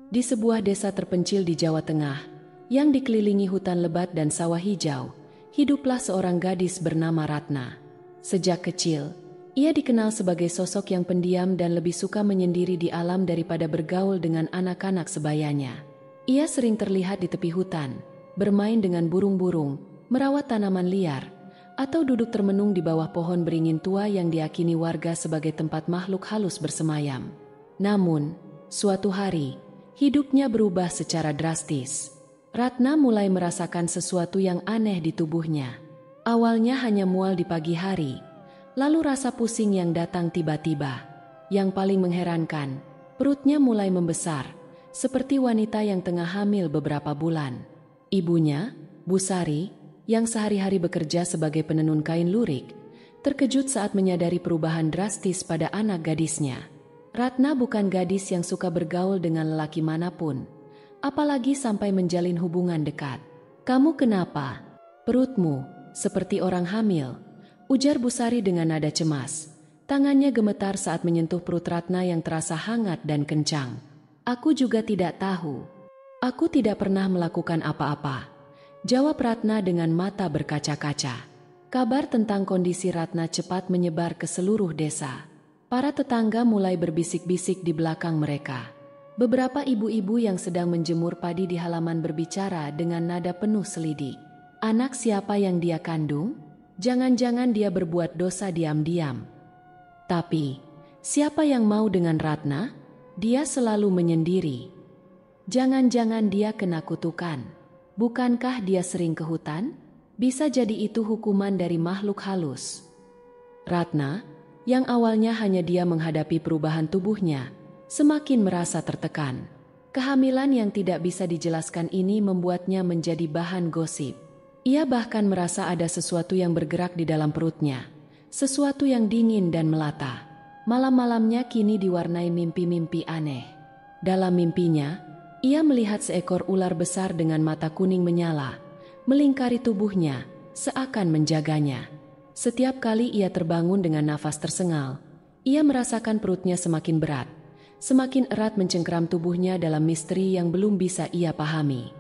Di sebuah desa terpencil di Jawa Tengah, yang dikelilingi hutan lebat dan sawah hijau, hiduplah seorang gadis bernama Ratna. Sejak kecil, ia dikenal sebagai sosok yang pendiam dan lebih suka menyendiri di alam daripada bergaul dengan anak-anak sebayanya. Ia sering terlihat di tepi hutan, bermain dengan burung-burung, merawat tanaman liar, atau duduk termenung di bawah pohon beringin tua yang diyakini warga sebagai tempat makhluk halus bersemayam. Namun, suatu hari, hidupnya berubah secara drastis. Ratna mulai merasakan sesuatu yang aneh di tubuhnya. Awalnya hanya mual di pagi hari, lalu rasa pusing yang datang tiba-tiba. Yang paling mengherankan, perutnya mulai membesar, seperti wanita yang tengah hamil beberapa bulan. Ibunya, Bu Sari, yang sehari-hari bekerja sebagai penenun kain lurik, terkejut saat menyadari perubahan drastis pada anak gadisnya. Ratna bukan gadis yang suka bergaul dengan lelaki manapun, apalagi sampai menjalin hubungan dekat. "Kamu kenapa? Perutmu seperti orang hamil," ujar Bu Sari dengan nada cemas. Tangannya gemetar saat menyentuh perut Ratna yang terasa hangat dan kencang. "Aku juga tidak tahu. Aku tidak pernah melakukan apa-apa," jawab Ratna dengan mata berkaca-kaca. Kabar tentang kondisi Ratna cepat menyebar ke seluruh desa. Para tetangga mulai berbisik-bisik di belakang mereka. Beberapa ibu-ibu yang sedang menjemur padi di halaman berbicara dengan nada penuh selidik. "Anak siapa yang dia kandung? Jangan-jangan dia berbuat dosa diam-diam. Tapi, siapa yang mau dengan Ratna? Dia selalu menyendiri. Jangan-jangan dia kena kutukan. Bukankah dia sering ke hutan? Bisa jadi itu hukuman dari makhluk halus." Ratna, yang awalnya hanya dia menghadapi perubahan tubuhnya, semakin merasa tertekan. Kehamilan yang tidak bisa dijelaskan ini membuatnya menjadi bahan gosip. Ia bahkan merasa ada sesuatu yang bergerak di dalam perutnya, sesuatu yang dingin dan melata. Malam-malamnya kini diwarnai mimpi-mimpi aneh. Dalam mimpinya, ia melihat seekor ular besar dengan mata kuning menyala, melingkari tubuhnya, seakan menjaganya. Setiap kali ia terbangun dengan nafas tersengal, ia merasakan perutnya semakin berat, semakin erat mencengkeram tubuhnya dalam misteri yang belum bisa ia pahami.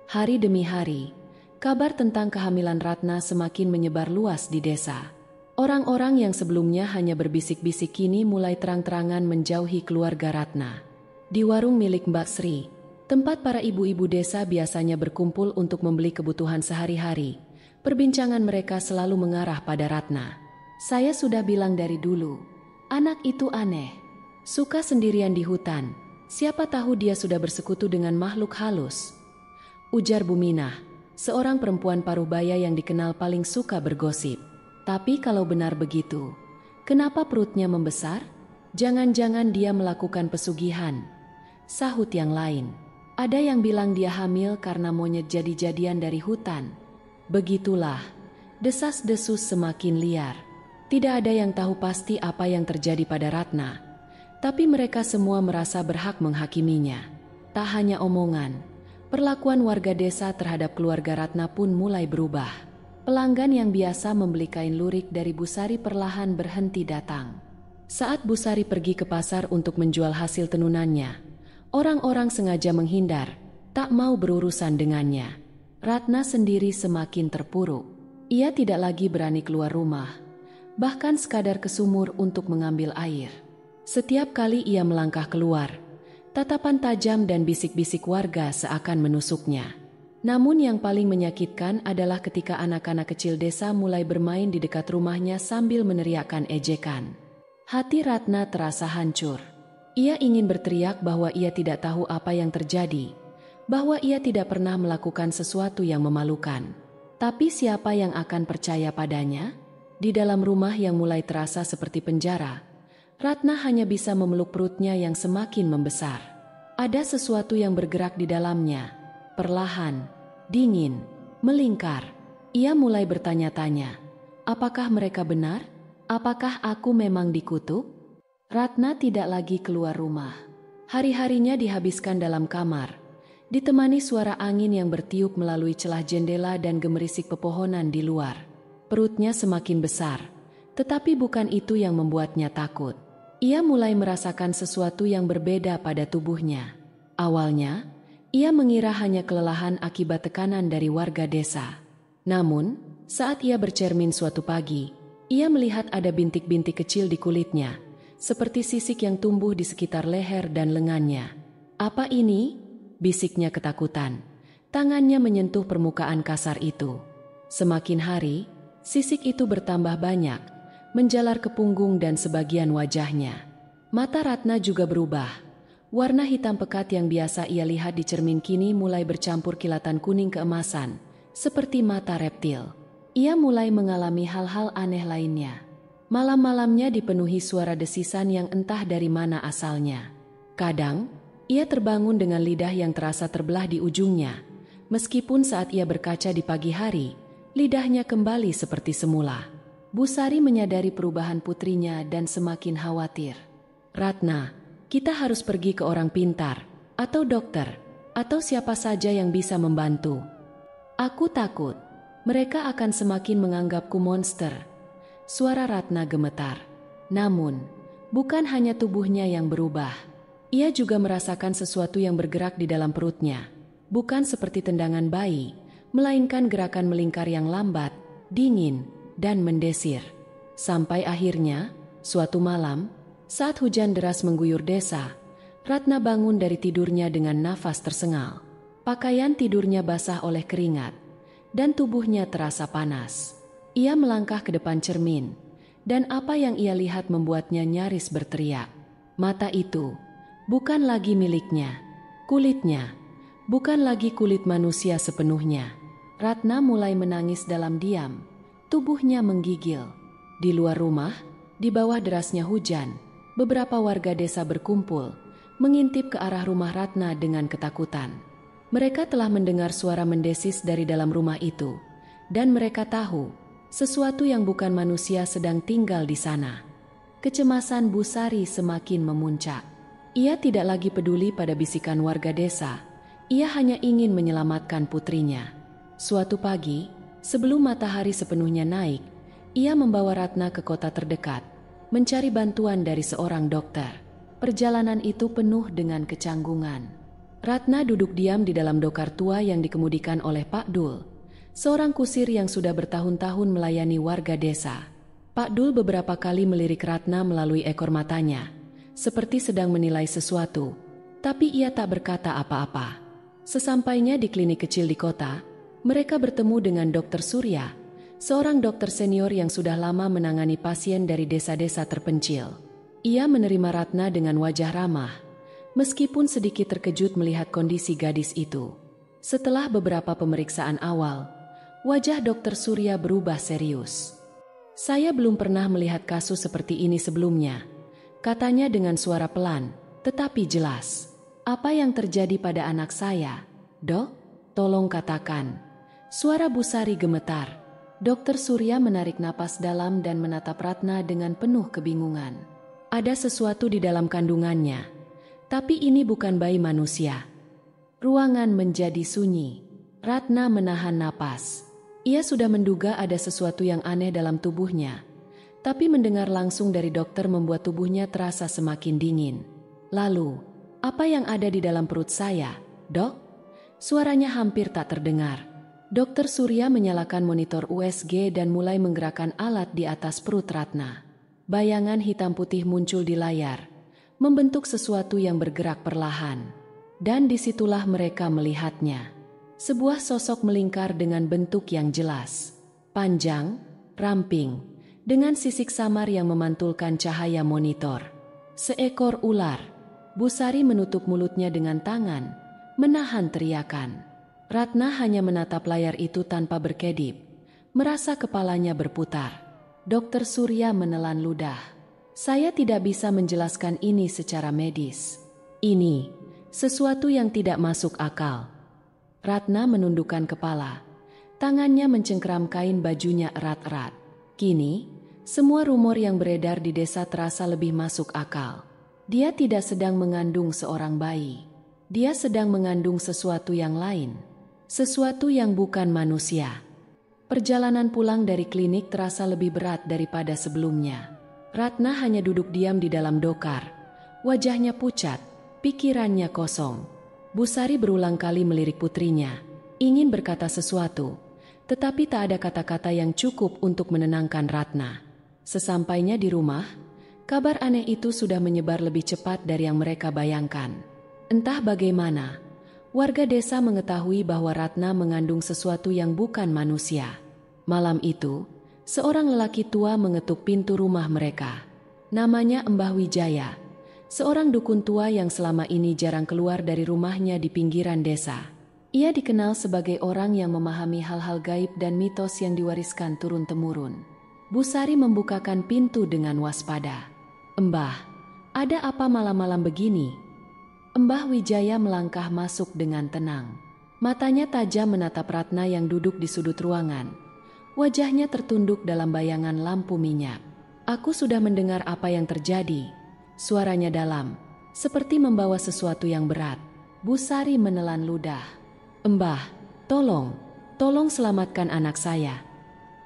Hari demi hari, kabar tentang kehamilan Ratna semakin menyebar luas di desa. Orang-orang yang sebelumnya hanya berbisik-bisik kini mulai terang-terangan menjauhi keluarga Ratna. Di warung milik Mbak Sri, tempat para ibu-ibu desa biasanya berkumpul untuk membeli kebutuhan sehari-hari, perbincangan mereka selalu mengarah pada Ratna. "Saya sudah bilang dari dulu, anak itu aneh. Suka sendirian di hutan. Siapa tahu dia sudah bersekutu dengan makhluk halus," ujar Buminah, seorang perempuan paruhbaya yang dikenal paling suka bergosip. "Tapi kalau benar begitu, kenapa perutnya membesar? Jangan-jangan dia melakukan pesugihan," sahut yang lain. "Ada yang bilang dia hamil karena monyet jadi-jadian dari hutan." Begitulah, desas-desus semakin liar. Tidak ada yang tahu pasti apa yang terjadi pada Ratna, tapi mereka semua merasa berhak menghakiminya. Tak hanya omongan, perlakuan warga desa terhadap keluarga Ratna pun mulai berubah. Pelanggan yang biasa membeli kain lurik dari Bu Sari perlahan berhenti datang. Saat Bu Sari pergi ke pasar untuk menjual hasil tenunannya, orang-orang sengaja menghindar, tak mau berurusan dengannya. Ratna sendiri semakin terpuruk. Ia tidak lagi berani keluar rumah, bahkan sekadar ke sumur untuk mengambil air. Setiap kali ia melangkah keluar, tatapan tajam dan bisik-bisik warga seakan menusuknya. Namun yang paling menyakitkan adalah ketika anak-anak kecil desa mulai bermain di dekat rumahnya sambil meneriakkan ejekan. Hati Ratna terasa hancur. Ia ingin berteriak bahwa ia tidak tahu apa yang terjadi, bahwa ia tidak pernah melakukan sesuatu yang memalukan. Tapi siapa yang akan percaya padanya? Di dalam rumah yang mulai terasa seperti penjara, Ratna hanya bisa memeluk perutnya yang semakin membesar. Ada sesuatu yang bergerak di dalamnya, perlahan, dingin, melingkar. Ia mulai bertanya-tanya, apakah mereka benar? Apakah aku memang dikutuk? Ratna tidak lagi keluar rumah. Hari-harinya dihabiskan dalam kamar, ditemani suara angin yang bertiup melalui celah jendela dan gemerisik pepohonan di luar. Perutnya semakin besar, tetapi bukan itu yang membuatnya takut. ia mulai merasakan sesuatu yang berbeda pada tubuhnya. Awalnya, ia mengira hanya kelelahan akibat tekanan dari warga desa. Namun, saat ia bercermin suatu pagi, ia melihat ada bintik-bintik kecil di kulitnya, seperti sisik yang tumbuh di sekitar leher dan lengannya. "Apa ini?" bisiknya ketakutan. Tangannya menyentuh permukaan kasar itu. Semakin hari, sisik itu bertambah banyak, menjalar ke punggung dan sebagian wajahnya. Mata Ratna juga berubah. Warna hitam pekat yang biasa ia lihat di cermin kini mulai bercampur kilatan kuning keemasan, seperti mata reptil. Ia mulai mengalami hal-hal aneh lainnya. Malam-malamnya dipenuhi suara desisan yang entah dari mana asalnya. Kadang, ia terbangun dengan lidah yang terasa terbelah di ujungnya. Meskipun saat ia berkaca di pagi hari, lidahnya kembali seperti semula. Busari menyadari perubahan putrinya dan semakin khawatir. "Ratna, kita harus pergi ke orang pintar, atau dokter, atau siapa saja yang bisa membantu. Aku takut mereka akan semakin menganggapku monster." Suara Ratna gemetar. Namun, bukan hanya tubuhnya yang berubah. Ia juga merasakan sesuatu yang bergerak di dalam perutnya. Bukan seperti tendangan bayi, melainkan gerakan melingkar yang lambat, dingin, dan mendesir. Sampai akhirnya, suatu malam, saat hujan deras mengguyur desa, Ratna bangun dari tidurnya dengan nafas tersengal. Pakaian tidurnya basah oleh keringat, dan tubuhnya terasa panas. Ia melangkah ke depan cermin, dan apa yang ia lihat membuatnya nyaris berteriak. Mata itu bukan lagi miliknya. Kulitnya bukan lagi kulit manusia sepenuhnya. Ratna mulai menangis dalam diam. Tubuhnya menggigil. Di luar rumah, di bawah derasnya hujan, beberapa warga desa berkumpul, mengintip ke arah rumah Ratna dengan ketakutan. Mereka telah mendengar suara mendesis dari dalam rumah itu, dan mereka tahu sesuatu yang bukan manusia sedang tinggal di sana. Kecemasan Busari semakin memuncak. Ia tidak lagi peduli pada bisikan warga desa. Ia hanya ingin menyelamatkan putrinya. Suatu pagi, sebelum matahari sepenuhnya naik, ia membawa Ratna ke kota terdekat, mencari bantuan dari seorang dokter. Perjalanan itu penuh dengan kecanggungan. Ratna duduk diam di dalam dokar tua yang dikemudikan oleh Pak Dul, seorang kusir yang sudah bertahun-tahun melayani warga desa. Pak Dul beberapa kali melirik Ratna melalui ekor matanya, seperti sedang menilai sesuatu, tapi ia tak berkata apa-apa. Sesampainya di klinik kecil di kota, mereka bertemu dengan Dr. Surya, seorang dokter senior yang sudah lama menangani pasien dari desa-desa terpencil. Ia menerima Ratna dengan wajah ramah, meskipun sedikit terkejut melihat kondisi gadis itu. Setelah beberapa pemeriksaan awal, wajah Dr. Surya berubah serius. "Saya belum pernah melihat kasus seperti ini sebelumnya," katanya dengan suara pelan, tetapi jelas. "Apa yang terjadi pada anak saya, Dok? Tolong katakan." Suara Busari gemetar. Dr. Surya menarik napas dalam dan menatap Ratna dengan penuh kebingungan. Ada sesuatu di dalam kandungannya, tapi ini bukan bayi manusia. Ruangan menjadi sunyi. Ratna menahan napas. Ia sudah menduga ada sesuatu yang aneh dalam tubuhnya, tapi mendengar langsung dari dokter membuat tubuhnya terasa semakin dingin. "Lalu, apa yang ada di dalam perut saya, Dok?" Suaranya hampir tak terdengar. Dr. Surya menyalakan monitor USG dan mulai menggerakkan alat di atas perut Ratna. Bayangan hitam putih muncul di layar, membentuk sesuatu yang bergerak perlahan. Dan disitulah mereka melihatnya. Sebuah sosok melingkar dengan bentuk yang jelas. Panjang, ramping, dengan sisik samar yang memantulkan cahaya monitor. Seekor ular. Busari menutup mulutnya dengan tangan, menahan teriakan. Ratna hanya menatap layar itu tanpa berkedip, merasa kepalanya berputar. Dr. Surya menelan ludah. "Saya tidak bisa menjelaskan ini secara medis. Ini sesuatu yang tidak masuk akal." Ratna menundukkan kepala. Tangannya mencengkeram kain bajunya erat-erat. Kini, semua rumor yang beredar di desa terasa lebih masuk akal. Dia tidak sedang mengandung seorang bayi. Dia sedang mengandung sesuatu yang lain. Sesuatu yang bukan manusia. Perjalanan pulang dari klinik terasa lebih berat daripada sebelumnya. Ratna hanya duduk diam di dalam dokar. Wajahnya pucat, pikirannya kosong. Busari berulang kali melirik putrinya, ingin berkata sesuatu, tetapi tak ada kata-kata yang cukup untuk menenangkan Ratna. Sesampainya di rumah, kabar aneh itu sudah menyebar lebih cepat dari yang mereka bayangkan. Entah bagaimana, warga desa mengetahui bahwa Ratna mengandung sesuatu yang bukan manusia. Malam itu, seorang lelaki tua mengetuk pintu rumah mereka. Namanya Mbah Wijaya, seorang dukun tua yang selama ini jarang keluar dari rumahnya di pinggiran desa. Ia dikenal sebagai orang yang memahami hal-hal gaib dan mitos yang diwariskan turun-temurun. Busari membukakan pintu dengan waspada. "Mbah, ada apa malam-malam begini?" Mbah Wijaya melangkah masuk dengan tenang. Matanya tajam menatap Ratna yang duduk di sudut ruangan. Wajahnya tertunduk dalam bayangan lampu minyak. "Aku sudah mendengar apa yang terjadi." Suaranya dalam, seperti membawa sesuatu yang berat. Busari menelan ludah. "Mbah, tolong selamatkan anak saya."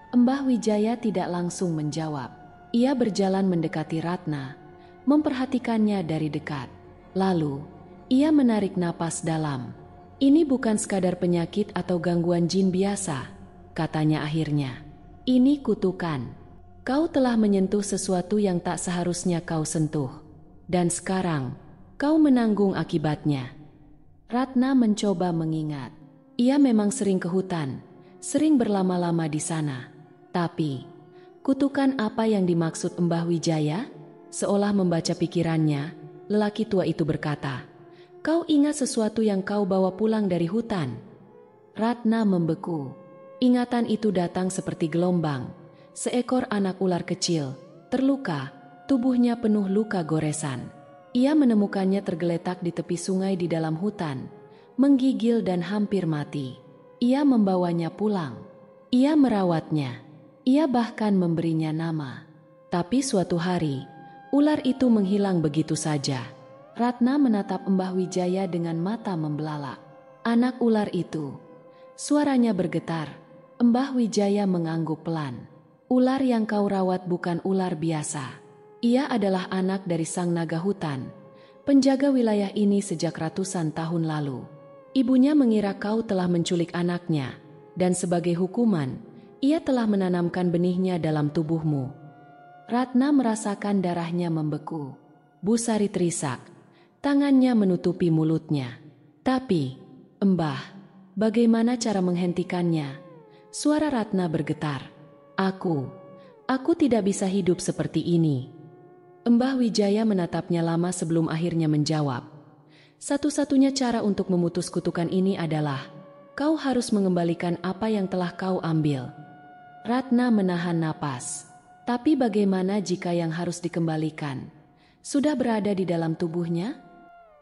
Mbah Wijaya tidak langsung menjawab. Ia berjalan mendekati Ratna, memperhatikannya dari dekat. Lalu, ia menarik napas dalam. "Ini bukan sekadar penyakit atau gangguan jin biasa," katanya akhirnya. "Ini kutukan. Kau telah menyentuh sesuatu yang tak seharusnya kau sentuh. Dan sekarang, kau menanggung akibatnya." Ratna mencoba mengingat. Ia memang sering ke hutan, sering berlama-lama di sana. Tapi, kutukan apa yang dimaksud Mbah Wijaya? Seolah membaca pikirannya, lelaki tua itu berkata, "Kau ingat sesuatu yang kau bawa pulang dari hutan?" Ratna membeku. Ingatan itu datang seperti gelombang. Seekor anak ular kecil, terluka, tubuhnya penuh luka goresan. Ia menemukannya tergeletak di tepi sungai di dalam hutan, menggigil dan hampir mati. Ia membawanya pulang. Ia merawatnya. Ia bahkan memberinya nama. Tapi suatu hari, ular itu menghilang begitu saja. Ratna menatap Mbah Wijaya dengan mata membelalak. "Anak ular itu." Suaranya bergetar. Mbah Wijaya mengangguk pelan. "Ular yang kau rawat bukan ular biasa. Ia adalah anak dari sang naga hutan, penjaga wilayah ini sejak ratusan tahun lalu. Ibunya mengira kau telah menculik anaknya, dan sebagai hukuman, ia telah menanamkan benihnya dalam tubuhmu." Ratna merasakan darahnya membeku. Busari terisak, tangannya menutupi mulutnya. "Tapi, Mbah, bagaimana cara menghentikannya?" Suara Ratna bergetar. Aku tidak bisa hidup seperti ini." Mbah Wijaya menatapnya lama sebelum akhirnya menjawab. "Satu-satunya cara untuk memutus kutukan ini adalah, kau harus mengembalikan apa yang telah kau ambil." Ratna menahan napas. Tapi bagaimana jika yang harus dikembalikan sudah berada di dalam tubuhnya?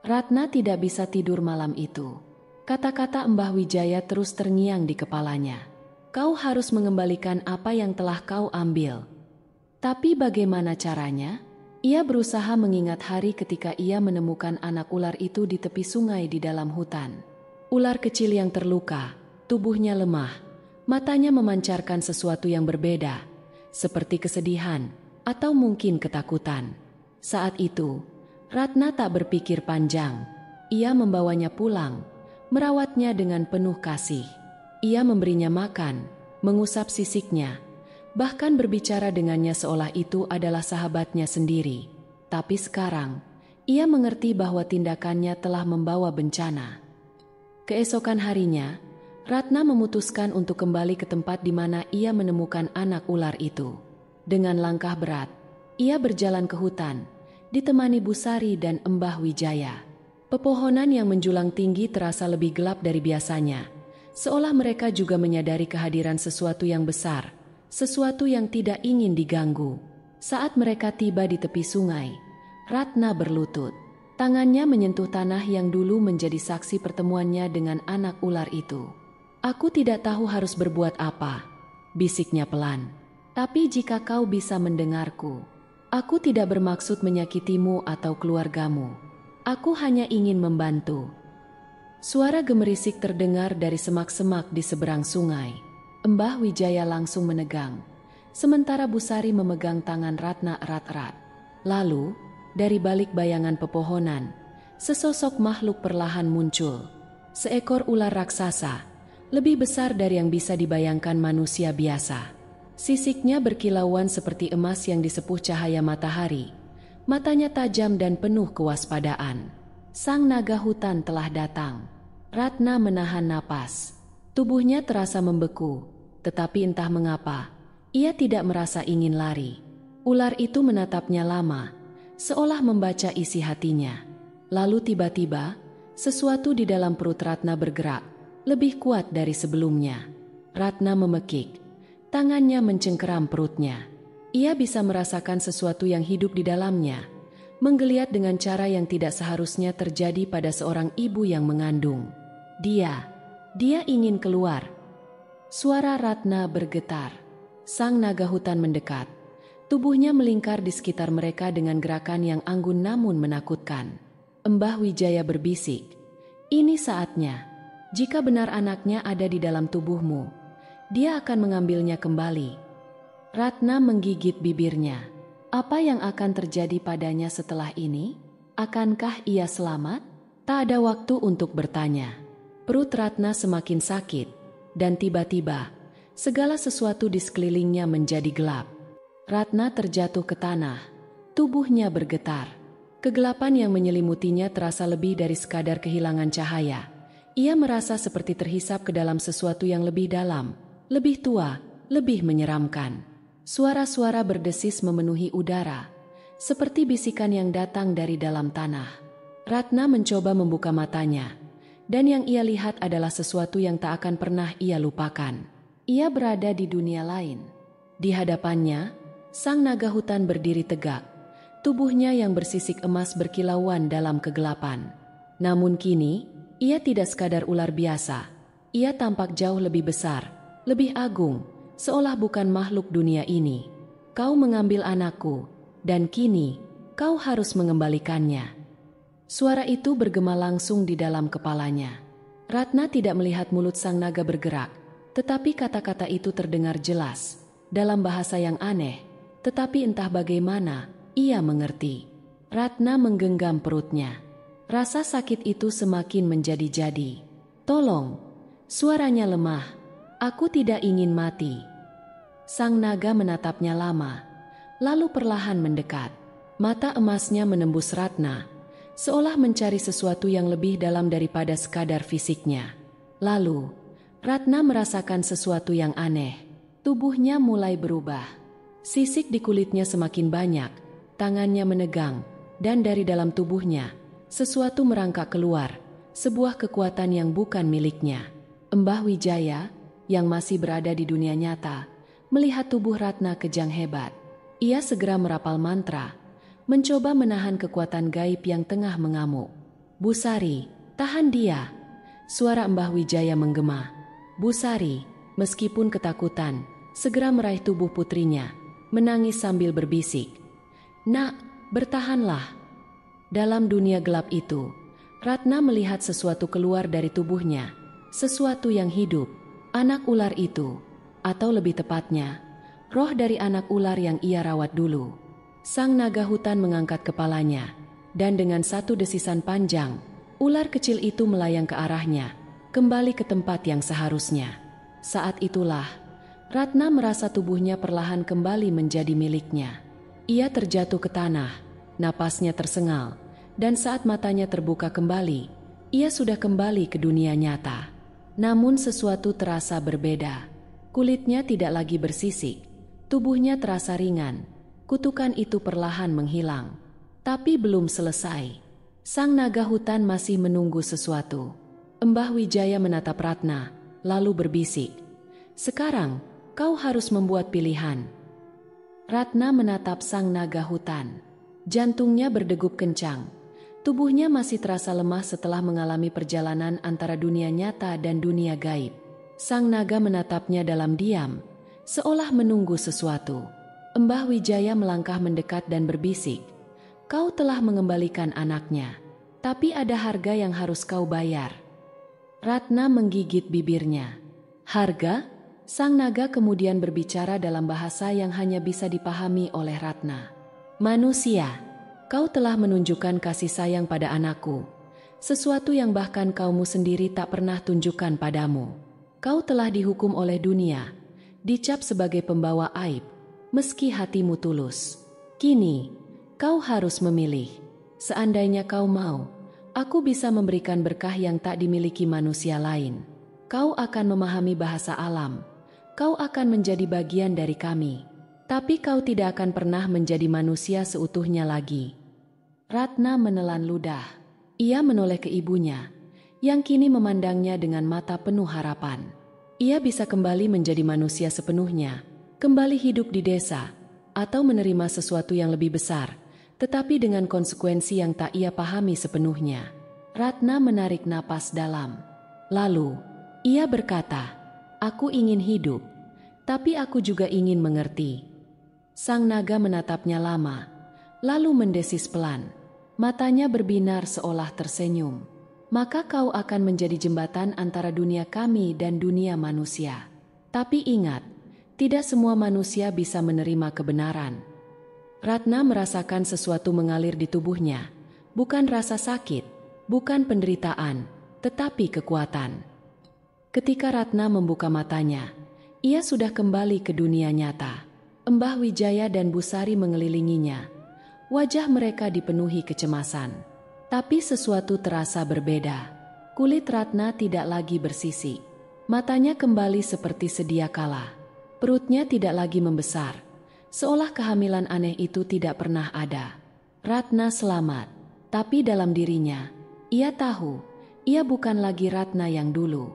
Ratna tidak bisa tidur malam itu. Kata-kata Mbah Wijaya terus terngiang di kepalanya. "Kau harus mengembalikan apa yang telah kau ambil." Tapi bagaimana caranya? Ia berusaha mengingat hari ketika ia menemukan anak ular itu di tepi sungai di dalam hutan. Ular kecil yang terluka, tubuhnya lemah, matanya memancarkan sesuatu yang berbeda, seperti kesedihan atau mungkin ketakutan. Saat itu, Ratna tak berpikir panjang. Ia membawanya pulang, merawatnya dengan penuh kasih. Ia memberinya makan, mengusap sisiknya, bahkan berbicara dengannya seolah itu adalah sahabatnya sendiri. Tapi sekarang, ia mengerti bahwa tindakannya telah membawa bencana. Keesokan harinya, Ratna memutuskan untuk kembali ke tempat di mana ia menemukan anak ular itu. Dengan langkah berat, ia berjalan ke hutan, ditemani Busari dan Mbah Wijaya. Pepohonan yang menjulang tinggi terasa lebih gelap dari biasanya, seolah mereka juga menyadari kehadiran sesuatu yang besar, sesuatu yang tidak ingin diganggu. Saat mereka tiba di tepi sungai, Ratna berlutut. Tangannya menyentuh tanah yang dulu menjadi saksi pertemuannya dengan anak ular itu. "Aku tidak tahu harus berbuat apa," bisiknya pelan. "Tapi jika kau bisa mendengarku, aku tidak bermaksud menyakitimu atau keluargamu. Aku hanya ingin membantu." Suara gemerisik terdengar dari semak-semak di seberang sungai. Mbah Wijaya langsung menegang. sementara Busari memegang tangan Ratna erat-erat. Lalu, dari balik bayangan pepohonan, sesosok makhluk perlahan muncul. Seekor ular raksasa, lebih besar dari yang bisa dibayangkan manusia biasa. Sisiknya berkilauan seperti emas yang disepuh cahaya matahari. Matanya tajam dan penuh kewaspadaan. Sang naga hutan telah datang. Ratna menahan napas. Tubuhnya terasa membeku, tetapi entah mengapa, ia tidak merasa ingin lari. Ular itu menatapnya lama, seolah membaca isi hatinya. Lalu tiba-tiba, sesuatu di dalam perut Ratna bergerak, lebih kuat dari sebelumnya. Ratna memekik, tangannya mencengkeram perutnya. Ia bisa merasakan sesuatu yang hidup di dalamnya, menggeliat dengan cara yang tidak seharusnya terjadi pada seorang ibu yang mengandung. Dia ingin keluar. Suara Ratna bergetar. Sang naga hutan mendekat. Tubuhnya melingkar di sekitar mereka dengan gerakan yang anggun namun menakutkan. Mbah Wijaya berbisik, "Ini saatnya. Jika benar anaknya ada di dalam tubuhmu, dia akan mengambilnya kembali." Ratna menggigit bibirnya. Apa yang akan terjadi padanya setelah ini? Akankah ia selamat? Tak ada waktu untuk bertanya. Perut Ratna semakin sakit, dan tiba-tiba, segala sesuatu di sekelilingnya menjadi gelap. Ratna terjatuh ke tanah, tubuhnya bergetar. Kegelapan yang menyelimutinya terasa lebih dari sekadar kehilangan cahaya. Ia merasa seperti terhisap ke dalam sesuatu yang lebih dalam, lebih tua, lebih menyeramkan. Suara-suara berdesis memenuhi udara, seperti bisikan yang datang dari dalam tanah. Ratna mencoba membuka matanya, dan yang ia lihat adalah sesuatu yang tak akan pernah ia lupakan. Ia berada di dunia lain. Di hadapannya, sang naga hutan berdiri tegak. Tubuhnya yang bersisik emas berkilauan dalam kegelapan. Namun kini, ia tidak sekadar ular biasa. Ia tampak jauh lebih besar, lebih agung, seolah bukan makhluk dunia ini. "Kau mengambil anakku, dan kini kau harus mengembalikannya." Suara itu bergema langsung di dalam kepalanya. Ratna tidak melihat mulut sang naga bergerak, tetapi kata-kata itu terdengar jelas, dalam bahasa yang aneh, tetapi entah bagaimana, ia mengerti. Ratna menggenggam perutnya. Rasa sakit itu semakin menjadi-jadi. "Tolong!" Suaranya lemah. "Aku tidak ingin mati." Sang naga menatapnya lama, lalu perlahan mendekat. Mata emasnya menembus Ratna, seolah mencari sesuatu yang lebih dalam daripada sekadar fisiknya. Lalu, Ratna merasakan sesuatu yang aneh. Tubuhnya mulai berubah. Sisik di kulitnya semakin banyak, tangannya menegang, dan dari dalam tubuhnya, sesuatu merangkak keluar, sebuah kekuatan yang bukan miliknya. Mbah Wijaya, yang masih berada di dunia nyata, melihat tubuh Ratna kejang hebat. Ia segera merapal mantra, mencoba menahan kekuatan gaib yang tengah mengamuk. "Busari, tahan dia!" Suara Mbah Wijaya menggema. Busari, meskipun ketakutan, segera meraih tubuh putrinya, menangis sambil berbisik, "Nak, bertahanlah." Dalam dunia gelap itu, Ratna melihat sesuatu keluar dari tubuhnya, sesuatu yang hidup, anak ular itu, atau lebih tepatnya, roh dari anak ular yang ia rawat dulu. Sang naga hutan mengangkat kepalanya, dan dengan satu desisan panjang, ular kecil itu melayang ke arahnya, kembali ke tempat yang seharusnya. Saat itulah, Ratna merasa tubuhnya perlahan kembali menjadi miliknya. Ia terjatuh ke tanah, napasnya tersengal, dan saat matanya terbuka kembali, ia sudah kembali ke dunia nyata. Namun sesuatu terasa berbeda. Kulitnya tidak lagi bersisik, tubuhnya terasa ringan. Kutukan itu perlahan menghilang. Tapi belum selesai. Sang naga hutan masih menunggu sesuatu. Mbah Wijaya menatap Ratna, lalu berbisik, "Sekarang, kau harus membuat pilihan." Ratna menatap sang naga hutan. Jantungnya berdegup kencang. Tubuhnya masih terasa lemah setelah mengalami perjalanan antara dunia nyata dan dunia gaib. Sang naga menatapnya dalam diam, seolah menunggu sesuatu. Mbah Wijaya melangkah mendekat dan berbisik, "Kau telah mengembalikan anaknya, tapi ada harga yang harus kau bayar." Ratna menggigit bibirnya. "Harga? sang naga kemudian berbicara dalam bahasa yang hanya bisa dipahami oleh Ratna. Manusia, kau telah menunjukkan kasih sayang pada anakku, sesuatu yang bahkan kaumu sendiri tak pernah tunjukkan padamu. Kau telah dihukum oleh dunia, dicap sebagai pembawa aib, meski hatimu tulus. Kini, kau harus memilih. Seandainya kau mau, aku bisa memberikan berkah yang tak dimiliki manusia lain. Kau akan memahami bahasa alam. Kau akan menjadi bagian dari kami. Tapi kau tidak akan pernah menjadi manusia seutuhnya lagi. Ratna menelan ludah. Ia menoleh ke ibunya, yang kini memandangnya dengan mata penuh harapan. Ia bisa kembali menjadi manusia sepenuhnya, kembali hidup di desa, atau menerima sesuatu yang lebih besar, tetapi dengan konsekuensi yang tak ia pahami sepenuhnya. Ratna menarik napas dalam. Lalu, ia berkata, "Aku ingin hidup, tapi aku juga ingin mengerti." Sang naga menatapnya lama, lalu mendesis pelan. Matanya berbinar seolah tersenyum. "Maka kau akan menjadi jembatan antara dunia kami dan dunia manusia. Tapi ingat, tidak semua manusia bisa menerima kebenaran." Ratna merasakan sesuatu mengalir di tubuhnya, bukan rasa sakit, bukan penderitaan, tetapi kekuatan. Ketika Ratna membuka matanya, ia sudah kembali ke dunia nyata. Embah Wijaya dan Busari mengelilinginya. Wajah mereka dipenuhi kecemasan. Tapi sesuatu terasa berbeda. Kulit Ratna tidak lagi bersisik. Matanya kembali seperti sedia kala. Perutnya tidak lagi membesar, seolah kehamilan aneh itu tidak pernah ada. Ratna selamat, tapi dalam dirinya, ia tahu, ia bukan lagi Ratna yang dulu.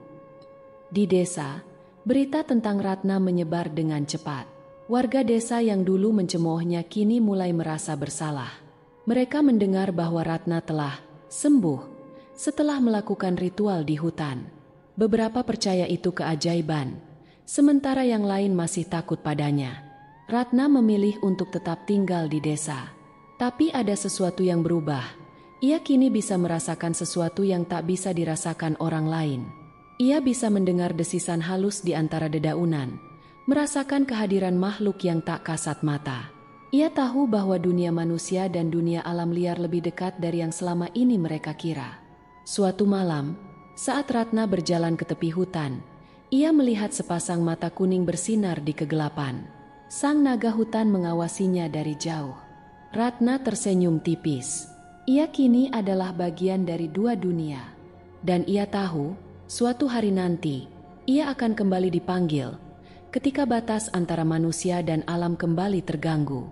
Di desa, berita tentang Ratna menyebar dengan cepat. Warga desa yang dulu mencemoohnya kini mulai merasa bersalah. Mereka mendengar bahwa Ratna telah sembuh setelah melakukan ritual di hutan. Beberapa percaya itu keajaiban, sementara yang lain masih takut padanya. Ratna memilih untuk tetap tinggal di desa. Tapi ada sesuatu yang berubah. Ia kini bisa merasakan sesuatu yang tak bisa dirasakan orang lain. Ia bisa mendengar desisan halus di antara dedaunan, merasakan kehadiran makhluk yang tak kasat mata. Ia tahu bahwa dunia manusia dan dunia alam liar lebih dekat dari yang selama ini mereka kira. Suatu malam, saat Ratna berjalan ke tepi hutan, ia melihat sepasang mata kuning bersinar di kegelapan. Sang naga hutan mengawasinya dari jauh. Ratna tersenyum tipis. Ia kini adalah bagian dari dua dunia. Dan ia tahu, suatu hari nanti, ia akan kembali dipanggil ketika batas antara manusia dan alam kembali terganggu.